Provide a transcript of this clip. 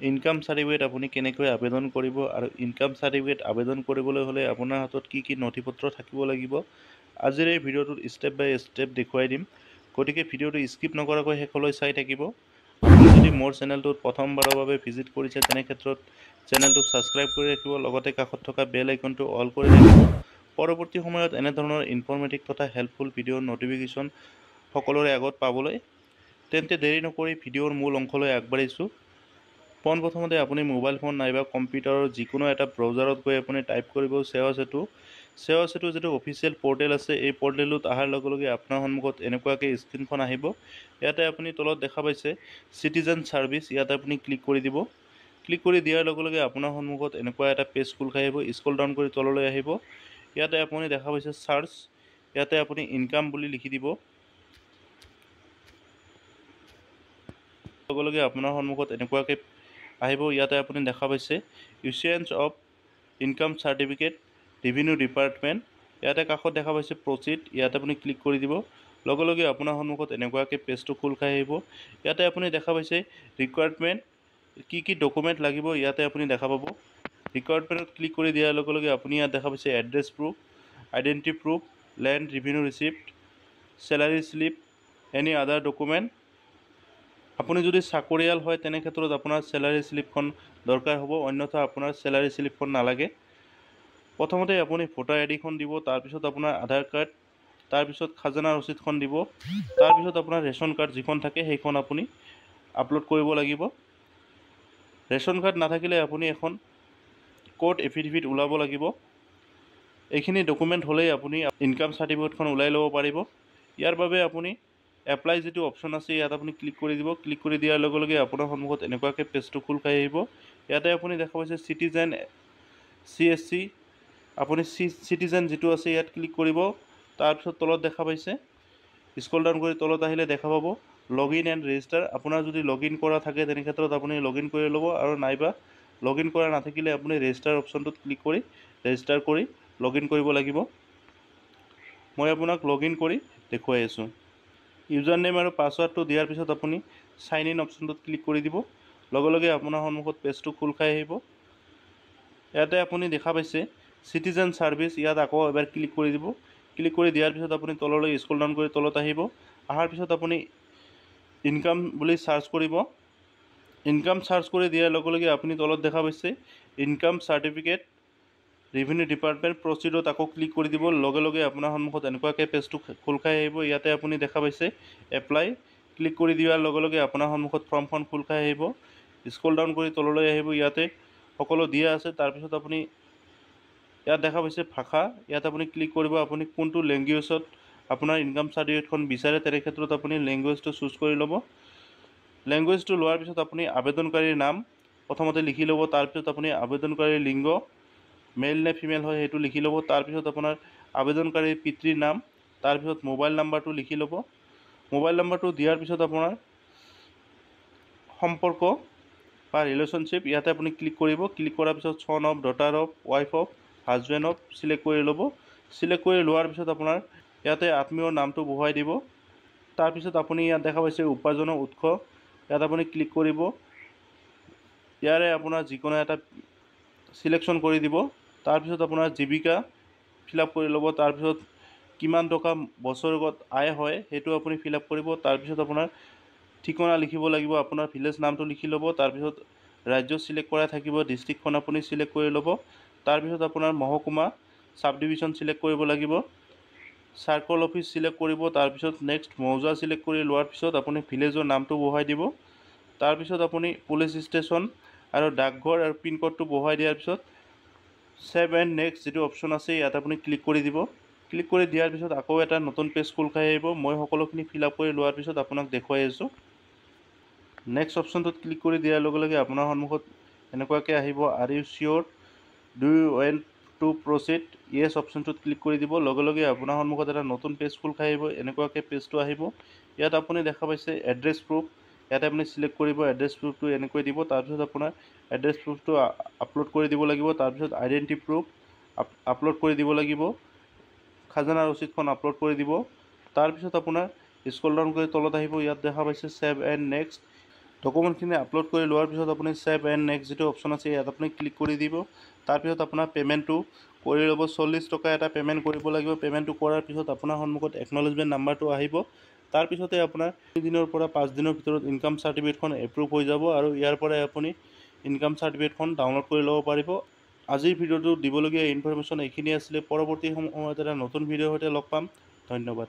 Income certificate আপুনি কেনেকৈ আবেদন কৰিব আৰু ইনকাম সাৰ্টিফিকেট আবেদন কৰিবলৈ হ'লে আপোনাৰ হাতত কি কি নথিপত্ৰ থাকিব লাগিব আজিৰ এই ভিডিঅ'টোত ষ্টেপ বাই ষ্টেপ দেখুৱাই দিম গতিকে ভিডিঅ'টো স্কিপ নকৰাকৈ শেষলৈ চাই থাকিব আপুনি যদি মোৰ চেনেলটোত প্ৰথমবাৰৰ বাবে ভিজিট কৰিছে তেনে ক্ষেত্ৰত চেনেলটো সাবস্ক্ৰাইব কৰি ৰাখিব লগতে কাষত থকা বেল আইকনটো অল কৰি ৰাখিব পৰৱৰ্তী সময়ত এনে ধৰণৰ ইনফৰমেটিভ তথা হেল্পফুল ভিডিঅ'ৰ নটিফিকেশ্যন সকলোৰে আগত পাবলৈ তেন্তে দেৰি নকৰি ভিডিঅ'ৰ মূল অংশলৈ আগবাঢ়িছোঁ পোনপ্ৰথমতে আপুনি মোবাইল ফোন নাইবা কম্পিউটাৰৰ যিকোনো এটা ব্ৰাউজাৰত গৈ আপুনি টাইপ কৰিব সেৱা সেতু যেটো অফিচিয়েল পোৰ্টেল আছে এই পোৰ্টেলটোত অহাৰ লগে লগে আপোনাৰ সন্মুখত এনেকুৱাকৈ স্ক্ৰীনখন আহিব ইয়াতে আপুনি তলত দেখা পাইছে সিটিজেন সাৰ্ভিস ইয়াতে আপুনি ক্লিক কৰি দিব ক্লিক কৰি দিয়াৰ লগে লগে আপোনাৰ সন্মুখত এনেকুৱা এটা পেজ খোল খাই আহিব স্ক্ৰল ডাউন কৰি তললৈ আহিব ইয়াতে আপুনি দেখা পাইছে সাৰ্চ ইয়াতে আপুনি ইনকাম বুলি লিখি দিব লগে লগে আপোনাৰ সন্মুখত এনেকুৱাকৈ আহিব ইয়াতে আপুনি দেখা পাইছে issuance of income certificate revenue department ইয়াতে কাষত দেখা পাইছে প্ৰচিড ইয়াতে আপুনি ক্লিক কৰি দিব লগে লগে আপোনাৰ সন্মুখত এনেকুৱাকৈ পেজটো খোল খাই আহিব ইয়াতে আপুনি দেখা পাইছে ৰিকুৱাৰমেণ্ট কি ডকুমেণ্ট লাগিব ইয়াতে আপুনি দেখা পাব ৰিকুৱাৰমেণ্টত ক্লিক কৰি দিয়াৰ লগে লগে আপুনি ইয়াত দেখা পাইছে address proof identity proof land revenue receipt salary slip any other document আপুনি যদি চাকৰিয়াল হয় তেনে ক্ষেত্ৰত আপোনাৰ চেলাৰী স্লিপখন দৰকাৰ হ'ব অন্যথা আপোনাৰ চেলাৰী স্লিপখন নালাগে প্ৰথমতে আপুনি ভোটাৰ আইডিখন দিব তাৰ পিছত আপোনাৰ আধাৰ কাৰ্ড তাৰ পিছত খাজানা ৰচিদখন দিব তাৰ পিছত আপোনাৰ ৰেচন কাৰ্ড যিখন থাকে সেইখন আপুনি আপলোড কৰিব লাগিব ৰেচন কাৰ্ড নাথাকিলে আপুনি এখন কোৰ্ট এফিডেভিট উলাব লাগিব এইখিনি ডকুমেণ্ট হ'লেই আপুনি ইনকাম সাৰ্টিফিকেটখন উলাই ল'ব পাৰিব ইয়াৰ বাবে আপুনি এপ্লাই যেটো অপশন আছে ইয়াত আপুনি ক্লিক কৰি দিব ক্লিক কৰি দিয়াৰ লগে লগে আপোনাৰ সন্মুখত এনেকুৱাকৈ পেজটো খোল খাই আহিব ইয়াতে আপুনি দেখা পাইছে সিটিজেন সিএসসি আপুনি সিটিজেন যেটো আছে ইয়াত ক্লিক কৰিব তাৰ পিছত তলত দেখা পাইছে স্ক্ৰল ডাউন কৰি তলত আহিলে দেখা পাব লগইন এণ্ড ৰেজিষ্টাৰ আপোনাৰ যদি লগইন কৰা থাকে তেনে ক্ষেত্ৰত আপুনি লগইন কৰি ল'ব আৰু নাইবা লগইন কৰা নাথাকিলে আপুনি ৰেজিষ্টাৰ অপশনটোত ক্লিক কৰি ৰেজিষ্টাৰ কৰি লগইন কৰিব লাগিব মই আপোনাক লগইন কৰি দেখুৱাই আছো ইউজাৰ নেম আৰু পাছৱৰ্ডটো দিয়াৰ পিছত আপুনি সাইন ইন অপশনটোত ক্লিক কৰি দিব লগে লগে আপোনাৰ সন্মুখত পেজটো খোল খাই আহিব ইয়াতে আপুনি দেখা পাইছে সিটিজেন সাৰ্ভিস ইয়াত আকৌ এবাৰ ক্লিক কৰি দিব ক্লিক কৰি দিয়াৰ পিছত আপুনি তললৈ স্ক্ৰল ডাউন কৰি তলত আহিব আহাৰ পিছত আপুনি ইনকাম বুলি সাৰ্চ কৰিব ইনকাম সাৰ্চ কৰি দিয়াৰ লগে লগে আপুনি তলত দেখা পাইছে ইনকাম সাৰ্টিফিকেট ৰেভিনিউ ডিপাৰ্টমেণ্ট প্ৰচিডত আকৌ ক্লিক কৰি দিব লগে লগে আপোনাৰ সন্মুখত এনেকুৱাকৈ পেজটো খোল খাই আহিব ইয়াতে আপুনি দেখা পাইছে এপ্লাই ক্লিক কৰি দিয়াৰ লগে লগে আপোনাৰ সন্মুখত ফৰ্মখন খোল খাই আহিব স্ক্ৰল ডাউন কৰি তললৈ আহিব ইয়াতে সকলো দিয়া আছে তাৰ পিছত আপুনি ইয়াত দেখা পাইছে ভাষা ইয়াত আপুনি ক্লিক কৰিব আপুনি কোনটো ল্যাঙ্গুৱেজত আপোনাৰ ইনকাম সাৰ্টিফিকেটখন বিচাৰে তেনে ক্ষেত্ৰত আপুনি ল্যাঙ্গুৱেজটো চুজ কৰি ল'ব ল্যাঙ্গুৱেজটো লোৱাৰ পিছত আপুনি আবেদনকাৰীৰ নাম প্ৰথমতে লিখি ল'ব তাৰ পিছত আপুনি আবেদনকাৰীৰ লিংগ মেল নে ফিমেল হয় হেতু লিখি ল'ব তাৰ পিছত আপোনাৰ আবেদনকাৰীৰ পিতৃৰ নাম তাৰ পিছত মোবাইল নাম্বাৰটো লিখি ল'ব মোবাইল নাম্বাৰটো দিয়াৰ পিছত আপোনাৰ সম্পৰ্ক বা ৰিলেশনশিপ ইয়াতে আপুনি ক্লিক কৰিব ক্লিক কৰাৰ পিছত son of daughter of wife of husband of select কৰি ল'ব সিলেক্ট কৰি লোৱাৰ পিছত আপোনাৰ ইয়াতে আত্মীয়ৰ নামটো বহুৱাই দিব তাৰ পিছত আপুনি ইয়াত দেখা পাইছে উপাৰ্জনৰ উৎস ইয়াত আপুনি ক্লিক কৰিব ইয়াৰে আপোনাৰ যিকোনো এটা সিলেকশন কৰি দিব তাৰ পিছত আপোনাৰ জীৱিকা ফিলআপ কৰি ল'ব তাৰ পিছত কিমান টকা বছৰত আয় হয় হেতু আপুনি ফিলআপ কৰিব তাৰ পিছত আপোনাৰ ঠিকনা লিখিব লাগিব আপোনাৰ ভিলেজ নামটো লিখি ল'ব তাৰ পিছত ৰাজ্য সিলেক্ট কৰা থাকিব ডিস্ট্ৰিক্টখন আপুনি সিলেক্ট কৰি ল'ব তাৰ পিছত আপোনাৰ মহকুমা সাব ডিভিজন সিলেক্ট কৰিব লাগিব সাৰ্কল অফিস সিলেক্ট কৰিব তাৰ পিছত নেক্সট মৌজা সিলেক্ট কৰি লোৱাৰ পিছত আপুনি ভিলেজৰ নামটো বহুৱাই দিব তাৰ পিছত আপুনি পুলিশ ষ্টেচন আৰু ডাকঘৰ আৰু পিন কোডটো বহুৱাই দিয়াৰ পিছত সেভ এণ্ড নেক্সট যেটো অপশন আছে ইয়াত আপুনি ক্লিক কৰি দিব ক্লিক কৰি দিয়াৰ পিছত আকৌ এটা নতুন পেজ খোল খাই আহিব মই সকলোখিনি ফিলআপ কৰি লোৱাৰ পিছত আপোনাক দেখুৱাই আছো নেক্সট অপশনটোত ক্লিক কৰি দিয়াৰ লগে লগে আপোনাৰ সন্মুখত এনেকুৱাকৈ আহিব are you sure do you want to proceed yes অপশনটোত ক্লিক কৰি দিব লগে লগে আপোনাৰ সন্মুখত এটা নতুন পেজ খোল খাই আহিব এনেকুৱাকৈ পেজটো আহিব ইয়াত আপুনি দেখা পাইছে এড্ৰেছ প্ৰুফ ইয়াতে আপুনি সিলেক্ট কৰিব এড্ৰেছ প্ৰুফটো এনেকৈ দিব তাৰ পিছত আপোনাৰ এড্ৰেছ প্ৰুফটো আপলোড কৰি দিব লাগিব তাৰ পিছত আইডেন্টিটি প্ৰুফ আপলোড কৰি দিব লাগিব খাজানা ৰচিদখন আপলোড কৰি দিব তাৰ পিছত আপোনাৰ স্ক্ৰল ডাউন কৰি তলত আহিব ইয়াত দেখা পাইছে সেভ এণ্ড নেক্সট ডকুমেণ্টখিনি আপলোড কৰি লোৱাৰ পিছত আপুনি ছেভ এণ্ড নেক্সট যিটো অপশ্যন আছে ইয়াত আপুনি ক্লিক কৰি দিব। তাৰপিছত আপোনাৰ পে'মেণ্টটো কৰি ল'ব। 40 টকা এটা পে'মেণ্ট কৰিব লাগিব। পে'মেণ্টটো কৰাৰ পিছত আপোনাৰ সন্মুখত একনলেজমেণ্ট নাম্বাৰটো আহিব। তাৰপিছতে আপোনাৰ 3 দিনৰ পৰা 5 দিনৰ ভিতৰত ইনকাম চাৰ্টিফিকেটখন এপ্ৰুভ হৈ যাব আৰু ইয়াৰ পৰাই আপুনি ইনকাম চাৰ্টিফিকেটখন ডাউনলোড কৰি ল'ব পাৰিব। আজিৰ ভিডিঅ'টো দিবলগীয়া ইনফৰমেশ্যন এইখিনি আছিলে। পৰৱৰ্তী সময়ত এটা নতুন ভিডিঅ'ৰ সৈতে লগ পাম। ধন্যবাদ।